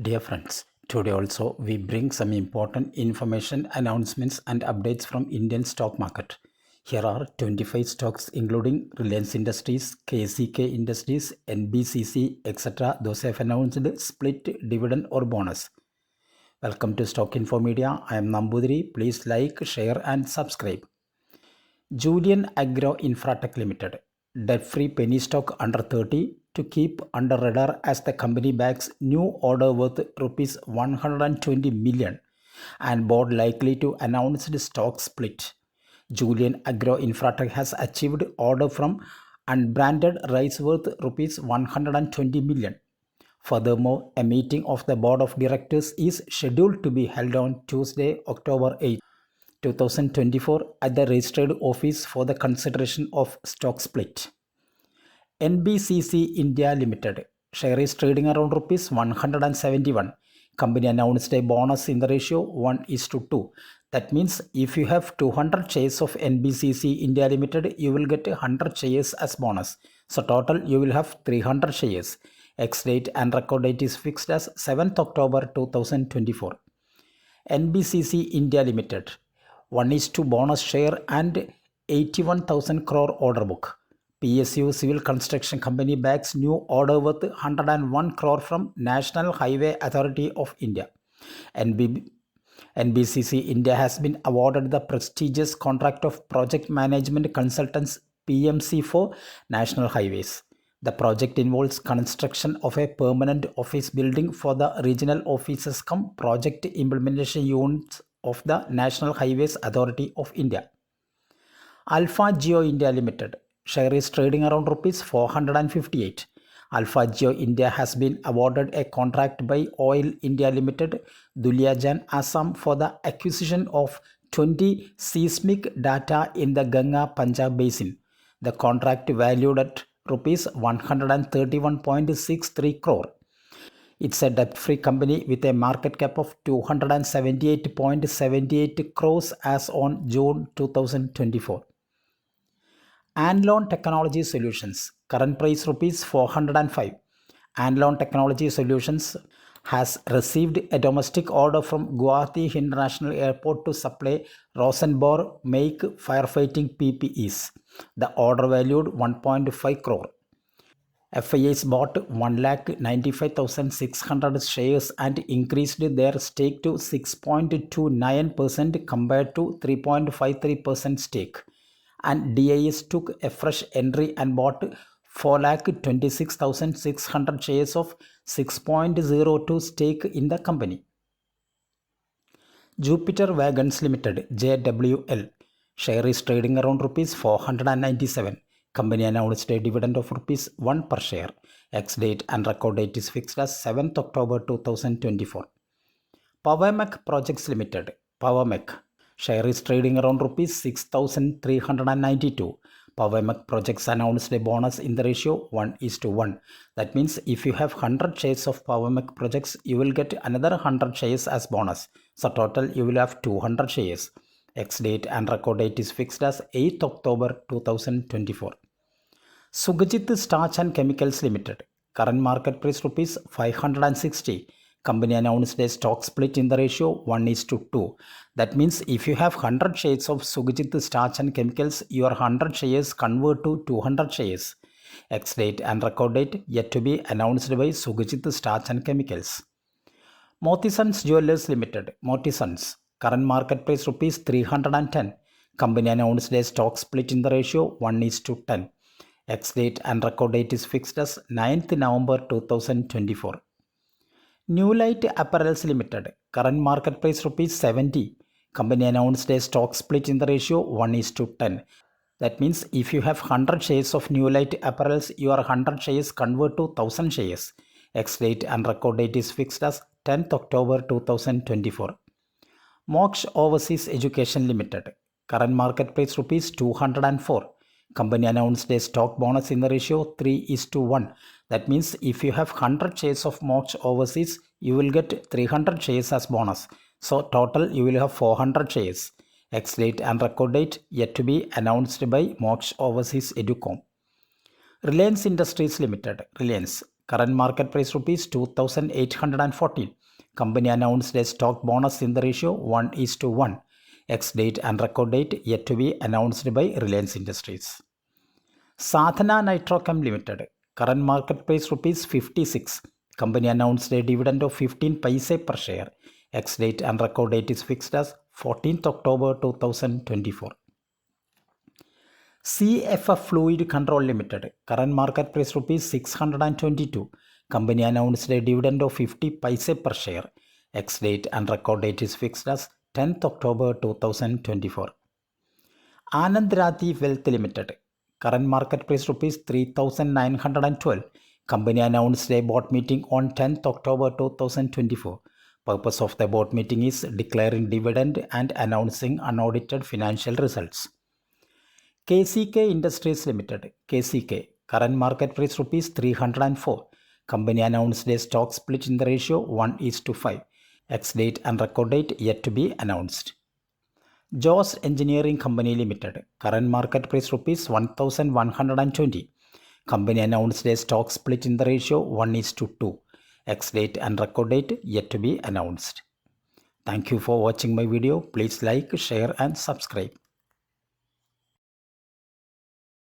Dear friends, today also we bring some important information, announcements and updates from Indian stock market. Here are 25 stocks including Reliance Industries, KCK Industries, NBCC, etc. Those have announced split, dividend or bonus. Welcome to Stock Info Media. I am Nambudiri. Please like, share and subscribe. Julian Agro Infratech Limited, debt-free penny stock under 30 to keep under radar as the company backs new order worth rupees 120 million and board likely to announce the stock split. Julian Agro Infratech has achieved order from unbranded rice worth rupees 120 million. Furthermore, a meeting of the board of directors is scheduled to be held on Tuesday, October 8. 2024 at the registered office for the consideration of stock split. NBCC India Limited share is trading around rupees 171. Company announced a bonus in the ratio 1:2. That means if you have 200 shares of NBCC India Limited, you will get 100 shares as bonus. So total you will have 300 shares. Ex-date and record date is fixed as 7th October 2024. NBCC India Limited 1:2 bonus share and 81,000 crore order book. PSU Civil Construction Company backs new order worth 101 crore from National Highway Authority of India. NBCC India has been awarded the prestigious contract of Project Management Consultants PMC for National Highways. The project involves construction of a permanent office building for the regional offices cum project implementation units of the National Highways Authority of India. Alpha Geo India Limited share is trading around rupees 458. Alpha Geo India has been awarded a contract by Oil India Limited, Duliajan, Assam for the acquisition of 20 seismic data in the Ganga Punjab basin. The contract valued at rupees 131.63 crore. It's a debt-free company with a market cap of 278.78 crores as on June 2024. Anlon Technology Solutions, current price rupees 405. Anlon Technology Solutions has received a domestic order from Guwahati International Airport to supply Rosenbauer make firefighting PPEs. The order valued 1.5 crore. FIS bought 1,95,600 shares and increased their stake to 6.29% compared to 3.53% stake. And DIS took a fresh entry and bought 4,26,600 shares of 6.02 stake in the company. Jupiter Wagons Limited JWL share is trading around rupees 497. Company announced a dividend of rupees 1 per share. Ex-date and record date is fixed as 7th October 2024. Powermech Projects Limited Powermech share is trading around rupees 6,392. Powermech Projects announced a bonus in the ratio 1:1. That means if you have 100 shares of Powermech Projects, you will get another 100 shares as bonus. So total you will have 200 shares. Ex-date and record date is fixed as 8th October 2024. Sugajit Starch and Chemicals Limited. Current market price rupees 560. Company announced a stock split in the ratio 1:2. That means if you have 100 shares of Sugajit Starch and Chemicals, your 100 shares convert to 200 shares. Ex-date and record date yet to be announced by Sugajit Starch and Chemicals. Motisans Jewelers Limited, Motisans, current market price rupees 310. Company announced a stock split in the ratio 1:10. Ex-date and record date is fixed as 9th November 2024. New Light Apparels Limited, current market price rupees 70. Company announced a stock split in the ratio 1:10. That means if you have 100 shares of New Light Apparels, your 100 shares convert to 1000 shares. Ex-date and record date is fixed as 10th October 2024. Moksha Overseas Education Limited, current market price rupees 204. Company announced a stock bonus in the ratio 3:1. That means if you have 100 shares of Moksha Overseas, you will get 300 shares as bonus. So total you will have 400 shares. Ex-date and record date yet to be announced by Moksha Overseas Educom. Reliance Industries Limited, Reliance, Current market price rupees 2,814. Company announced a stock bonus in the ratio 1:1. Ex-date and record date yet to be announced by Reliance Industries. Sadhana Nitrochem Limited. Current market price rupees 56. Company announced a dividend of 15 paise per share. Ex-date and record date is fixed as 14th October 2024. CFF Fluid Control Limited. Current market price rupees 622. Company announced a dividend of 50 paise per share. Ex-date and record date is fixed as 10th October 2024. Anand Rathi Wealth Limited. Current market price rupees 3,912. Company announced a board meeting on 10th October 2024. Purpose of the board meeting is declaring dividend and announcing unaudited financial results. KCK Industries Limited. KCK. Current market price rupees 304. Company announced a stock split in the ratio 1:5. Ex-date and record date yet to be announced. Joss Engineering Company Limited. Current market price rupees 1,120. Company announced a stock split in the ratio 1:2. Ex-date and record date yet to be announced. Thank you for watching my video. Please like, share and subscribe.